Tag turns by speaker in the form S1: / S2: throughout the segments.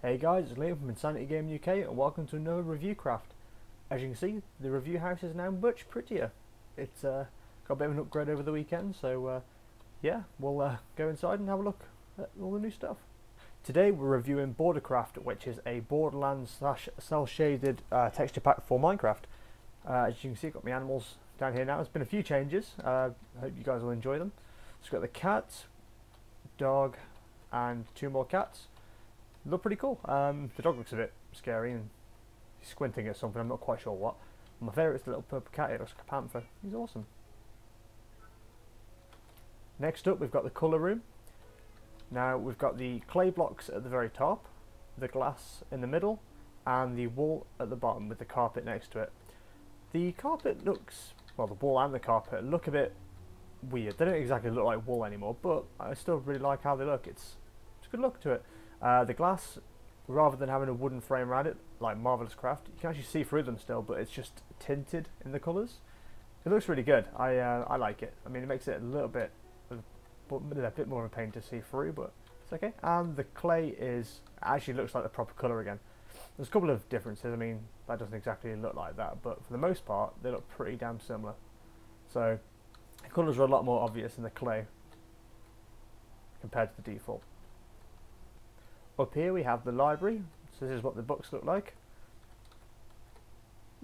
S1: Hey guys, it's Liam from Insanity Game UK and welcome to another ReviewCraft. As you can see, the review house is now much prettier. It's got a bit of an upgrade over the weekend, so yeah, we'll go inside and have a look at all the new stuff. Today we're reviewing BorderCraft, which is a Borderlands / cel-shaded texture pack for Minecraft. As you can see, I've got my animals down here now. There's been a few changes. I hope you guys will enjoy them. So we've got the cat, dog, and 2 more cats. Look pretty cool. The dog looks a bit scary and he's squinting at something, I'm not quite sure what. My favourite is the little purple cat, it looks like a panther. He's awesome. Next up we've got the colour room. Now we've got the clay blocks at the very top, the glass in the middle, and the wool at the bottom with the carpet next to it. The carpet looks, well, the wool and the carpet look a bit weird. They don't exactly look like wool anymore, but I still really like how they look. It's a good look to it. The glass, rather than having a wooden frame around it like Marvelous Craft, you can actually see through them still, but it's just tinted in the colours. It looks really good. I like it. I mean, it makes it a little bit more of a pain to see through, but it's okay. And the clay actually looks like the proper colour again. There's a couple of differences. I mean, that doesn't exactly look like that, but for the most part they look pretty damn similar. So the colours are a lot more obvious in the clay compared to the default. Up here we have the library, so this is what the books look like.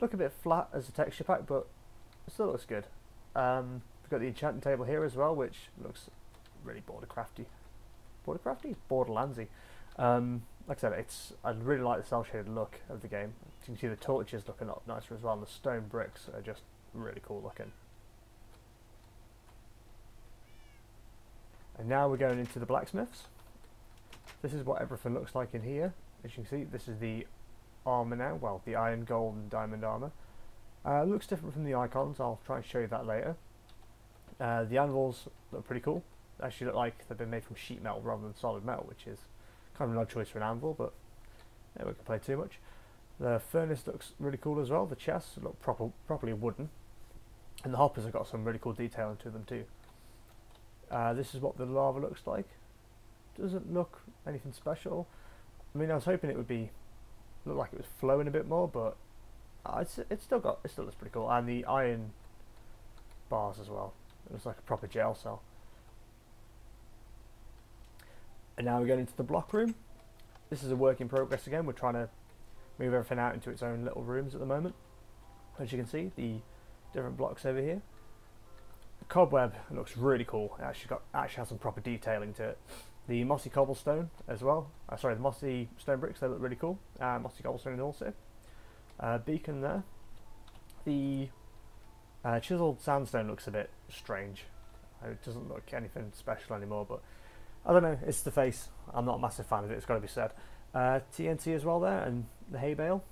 S1: Look a bit flat as a texture pack, but it still looks good. We've got the enchanting table here as well, which looks really BorderCrafty. BorderCrafty? Borderlandsy. Like I said, I really like the cel-shaded look of the game. You can see the torches looking a lot nicer as well, and the stone bricks are just really cool looking. And now we're going into the Blacksmiths. This is what everything looks like in here. As you can see, this is the armour now, well, the iron, gold and diamond armour. Looks different from the icons, I'll try and show you that later. The anvils look pretty cool. They actually look like they've been made from sheet metal rather than solid metal, which is kind of an odd choice for an anvil, but yeah, we can play too much. The furnace looks really cool as well. The chests look properly wooden, and the hoppers have got some really cool detailing to them too. This is what the lava looks like. Doesn't look anything special. I mean, I was hoping it would look like it was flowing a bit more, but it still looks pretty cool. And the iron bars as well. It looks like a proper jail cell. And now we're going into the block room. This is a work in progress again. We're trying to move everything out into its own little rooms at the moment. As you can see, the different blocks over here. The cobweb looks really cool. It actually has some proper detailing to it. The mossy cobblestone as well. Sorry, the mossy stone bricks, they look really cool. Mossy cobblestone also. Beacon there. The chiseled sandstone looks a bit strange. It doesn't look anything special anymore, but I don't know, it's the face. I'm not a massive fan of it, it's got to be said. TNT as well there, and the hay bale.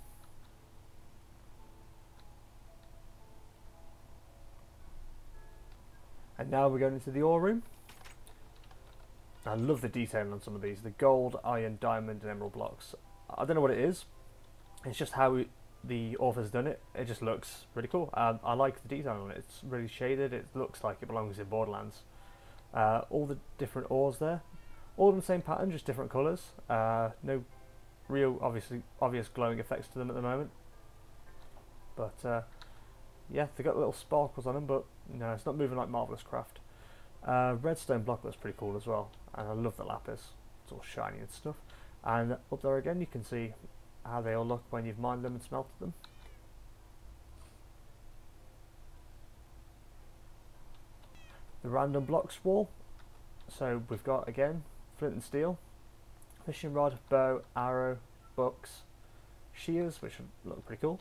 S1: And now we're going into the ore room. I love the detailing on some of these. The gold, iron, diamond and emerald blocks. I don't know what it is. It's just how the author's done it. It just looks really cool. I like the detail on it. It's really shaded. It looks like it belongs in Borderlands. All the different ores there. All in the same pattern, just different colours. No real obvious glowing effects to them at the moment. But yeah, they got little sparkles on them, but no, it's not moving like Marvelous Craft. Redstone block looks pretty cool as well, and I love the lapis. It's all shiny and stuff. And up there again you can see how they all look when you've mined them and smelted them. The random blocks wall. So we've got again flint and steel, fishing rod, bow, arrow, books, shears, which look pretty cool,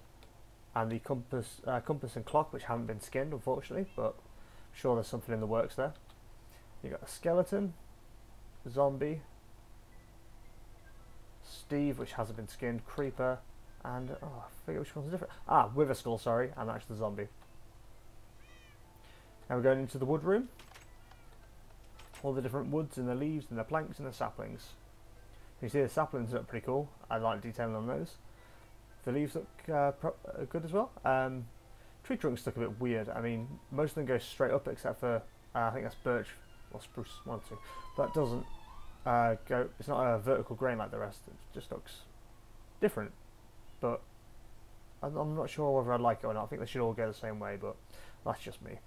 S1: and the compass and clock, which haven't been skinned unfortunately, but I'm sure there's something in the works there. You got a skeleton, zombie, Steve, which hasn't been skinned, creeper, and I forget which one's different. Wither skull, sorry, and that's the zombie. Now we're going into the wood room. All the different woods and the leaves and the planks and the saplings. You see the saplings look pretty cool. I like detailing on those. The leaves look good as well. Tree trunks look a bit weird. I mean, most of them go straight up except for I think that's birch or spruce, one or two. That doesn't It's not a vertical grain like the rest. It just looks different, but I'm not sure whether I like it or not. I think they should all go the same way, but that's just me.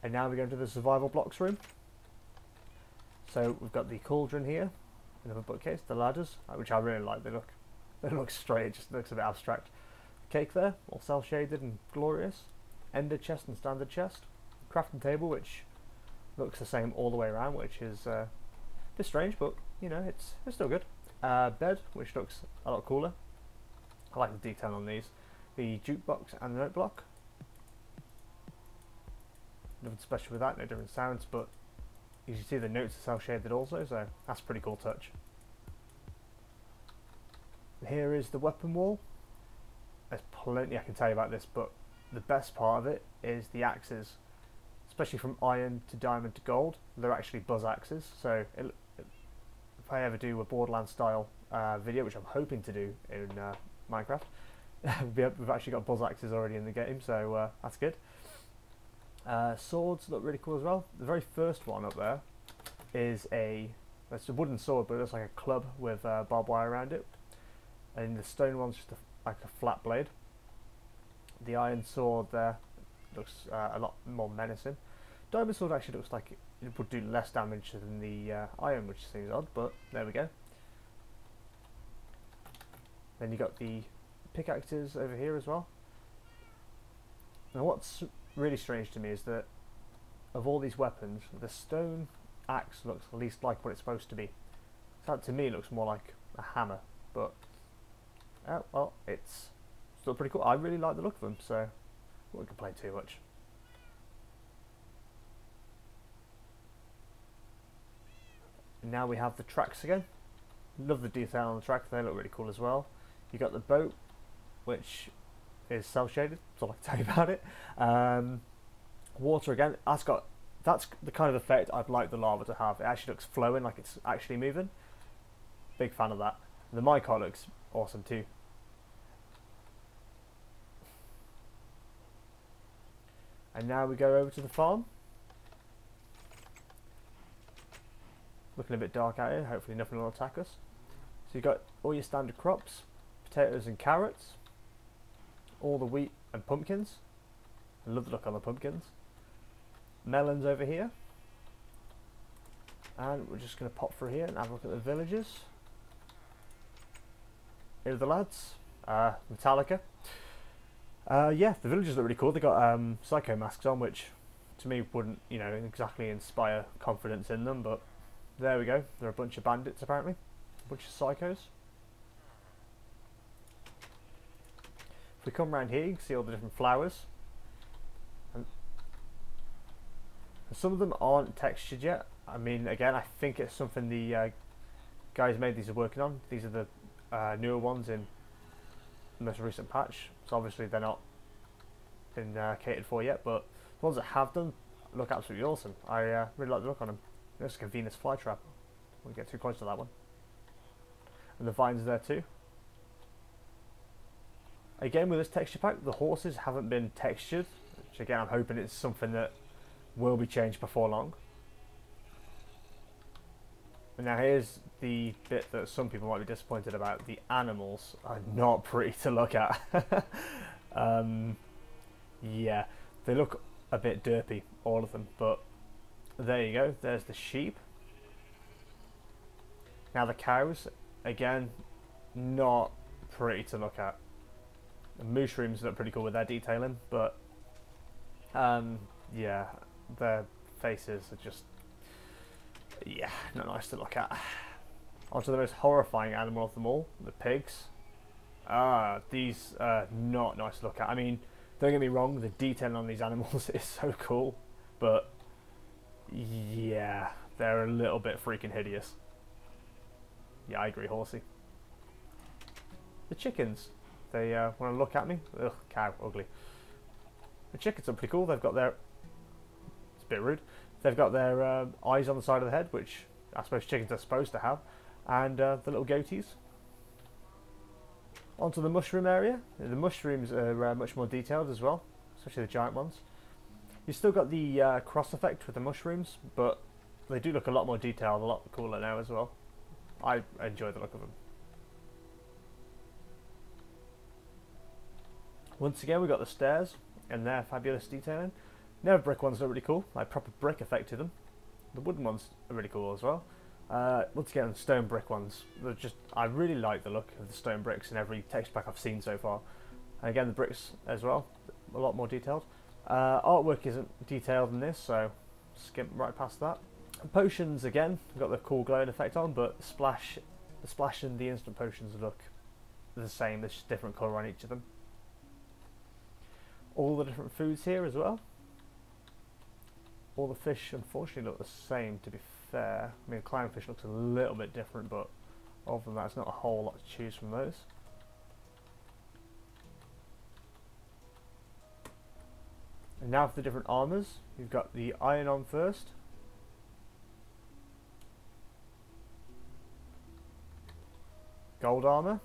S1: And now we go into the survival blocks room. So we've got the cauldron here, another bookcase, the ladders, which I really like. They look straight. It just looks a bit abstract. Cake there, all cell shaded and glorious. Ender chest and standard chest. Crafting table, which looks the same all the way around, which is a bit strange, but you know, it's still good. Bed, which looks a lot cooler. I like the detail on these. The jukebox and the note block. Nothing special with that, no different sounds, but you can see the notes are cell shaded also, so that's a pretty cool touch. Here is the weapon wall. There's plenty I can tell you about this, but the best part of it is the axes. Especially from iron to diamond to gold, they're actually buzz axes. So if I ever do a Borderlands style video, which I'm hoping to do in Minecraft, we've actually got buzz axes already in the game, so that's good. Swords look really cool as well. The very first one up there is it's a wooden sword, but it looks like a club with barbed wire around it. And the stone one's just like a flat blade. The iron sword there looks a lot more menacing. Diamond sword actually looks like it would do less damage than the iron, which seems odd, but there we go. Then you got the pickaxes over here as well. Now what's really strange to me is that of all these weapons, the stone axe looks least like what it's supposed to be. That to me looks more like a hammer, but well, it's still pretty cool. I really like the look of them, so I won't complain too much. And now we have the tracks again. Love the detail on the track, they look really cool as well. You got the boat, which is cell shaded, that's all I can tell you about it. Water again, that's the kind of effect I'd like the lava to have. It actually looks flowing, like it's actually moving. Big fan of that. The minecart looks awesome too. And now we go over to the farm. Looking a bit dark out here, hopefully nothing will attack us. So you've got all your standard crops, potatoes and carrots, all the wheat and pumpkins. I love the look on the pumpkins. Melons over here. And we're just going to pop through here and have a look at the villages. Here are the lads. Metallica. Yeah, the villagers look really cool. They got psycho masks on, which to me wouldn't, you know, exactly inspire confidence in them, but there we go. They're a bunch of bandits apparently. A bunch of psychos. If we come around here, you can see all the different flowers. And some of them aren't textured yet. I mean, again, I think it's something the guys made these are working on. These are the newer ones in the most recent patch. So obviously they're not been catered for yet, but the ones that have done look absolutely awesome. I really like the look on them. It's like a Venus flytrap. I won't get too close to that one. And the vines there too. Again, with this texture pack, the horses haven't been textured, which again I'm hoping it's something that will be changed before long. And now here's the bit that some people might be disappointed about. The animals are not pretty to look at. Yeah, they look a bit derpy, all of them, but there you go, there's the sheep. Now the cows, again, not pretty to look at. The mushrooms look pretty cool with their detailing, but yeah, their faces are just, yeah, not nice to look at. Onto the most horrifying animal of them all, the pigs. These are not nice to look at. I mean, don't get me wrong, the detailing on these animals is so cool, but yeah, they're a little bit freaking hideous. Yeah, I agree, horsey. The chickens, they want to look at me. Ugh, cow, ugly. The chickens are pretty cool. They've got their, it's a bit rude, they've got their eyes on the side of the head, which I suppose chickens are supposed to have, and the little goatees. Onto the mushroom area. The mushrooms are much more detailed as well, especially the giant ones. You still got the cross effect with the mushrooms, but they do look a lot more detailed, a lot cooler now as well. I enjoy the look of them. Once again, we got the stairs and their fabulous detailing. Never brick ones look really cool, like proper brick effect to them. The wooden ones are really cool as well. Once again, the stone brick ones, they're just, I really like the look of the stone bricks in every texture pack I've seen so far. And again, the bricks as well, a lot more detailed. Artwork isn't detailed in this, so skip right past that. Potions again, got the cool glowing effect on, but the splash and the instant potions look the same. There's just different colour on each of them. All the different foods here as well. All the fish unfortunately look the same, to be fair. I mean, clownfish looks a little bit different, but other than that, it's not a whole lot to choose from those. And now for the different armours. You've got the iron on first. Gold armour.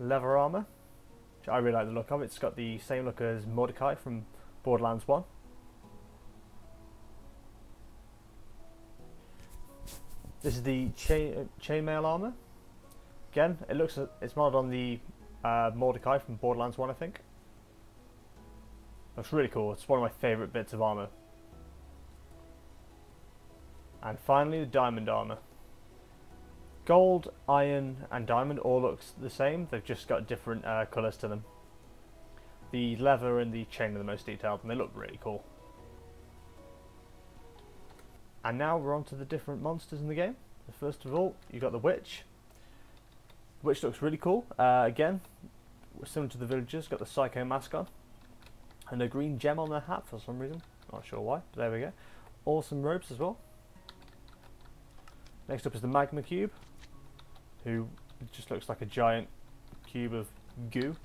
S1: Leather armour, which I really like the look of. It's got the same look as Mordecai from Borderlands 1. This is the chainmail armour. Again, it's modeled on the Mordecai from Borderlands 1, I think. Looks really cool. It's one of my favourite bits of armour. And finally, the diamond armour. Gold, iron and diamond all looks the same, they've just got different colours to them. The leather and the chain are the most detailed and they look really cool. And now we're on to the different monsters in the game. First of all, you've got the witch. The witch looks really cool. Again, similar to the villagers, got the psycho mask on. And a green gem on their hat for some reason. Not sure why, but there we go. Awesome robes as well. Next up is the magma cube, who just looks like a giant cube of goo.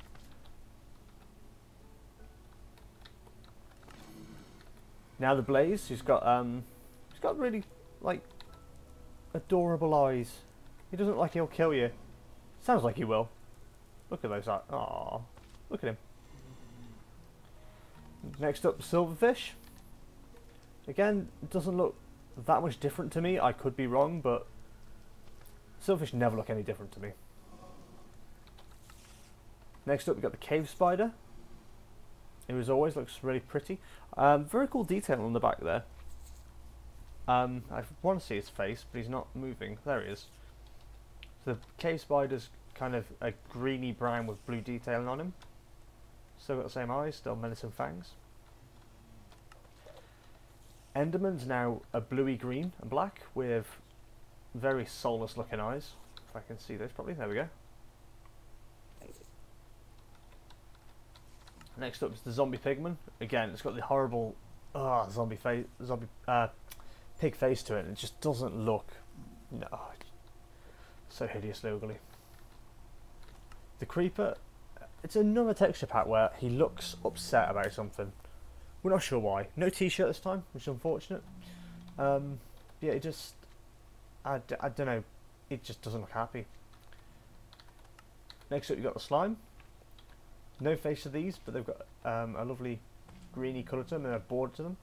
S1: Now the blaze, he's got really like adorable eyes. He doesn't look like he'll kill you. Sounds like he will. Look at those eyes. Aww, look at him. Next up, silverfish. Again, it doesn't look that much different to me. I could be wrong, but silverfish never look any different to me. Next up, we've got the cave spider. It as always looks really pretty. Very cool detail on the back there. I want to see his face, but he's not moving. There he is. So the cave spider's kind of a greeny brown with blue detailing on him. Still got the same eyes, still menacing fangs. Enderman's now a bluey green and black with very soulless looking eyes. If I can see this properly, there we go. Next up is the zombie pigman. Again, it's got the horrible pig face to it, and it just doesn't look so hideously ugly. The creeper, it's another texture pack where he looks upset about something. We're not sure why. No t-shirt this time, which is unfortunate. Yeah, it just, I don't know, it just doesn't look happy. Next up, you've got the slime. No face to these, but they've got a lovely greeny colour to them and a border to them.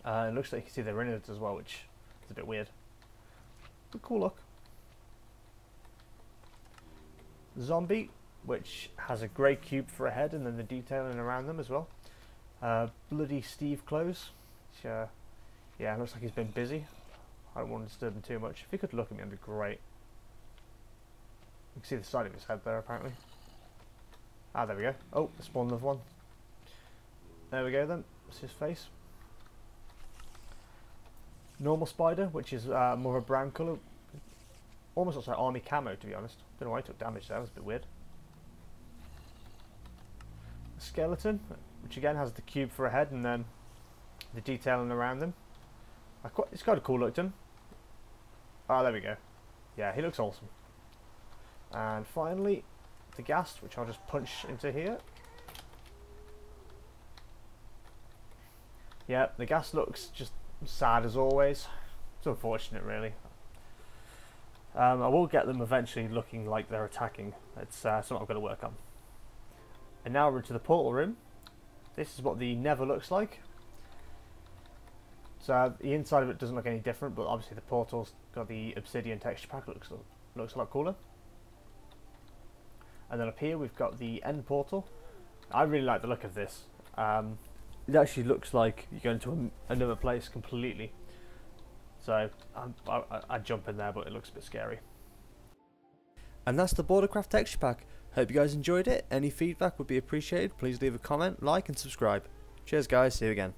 S1: It looks like you can see their innards as well, which is a bit weird. But cool look. Zombie, which has a grey cube for a head and then the detailing around them as well. Bloody Steve clothes. Which, yeah, looks like he's been busy. I don't want to disturb him too much. If he could look at me, that'd be great. You can see the side of his head there, apparently. Ah, there we go. Oh, spawned another one. There we go then. That's his face. Normal spider, which is more of a brown colour. Almost looks like army camo, to be honest. Don't know why he took damage there. That was a bit weird. Skeleton, which again has the cube for a head and then the detailing around them. It's got a cool look to him. Ah, there we go. Yeah, he looks awesome. And finally, the ghast, which I'll just punch into here. Yeah, the ghast looks just sad as always. It's unfortunate, really. I will get them eventually looking like they're attacking. It's something I'm going to work on. And now we're to the portal room. This is what the Nether looks like. So the inside of it doesn't look any different, but obviously the portal's got the obsidian texture pack. Looks a lot cooler. And then up here we've got the end portal. I really like the look of this. It actually looks like you go into another place completely. So I'd jump in there, but it looks a bit scary. And that's the BorderCraft texture pack. Hope you guys enjoyed it. Any feedback would be appreciated. Please leave a comment, like and subscribe. Cheers guys, see you again.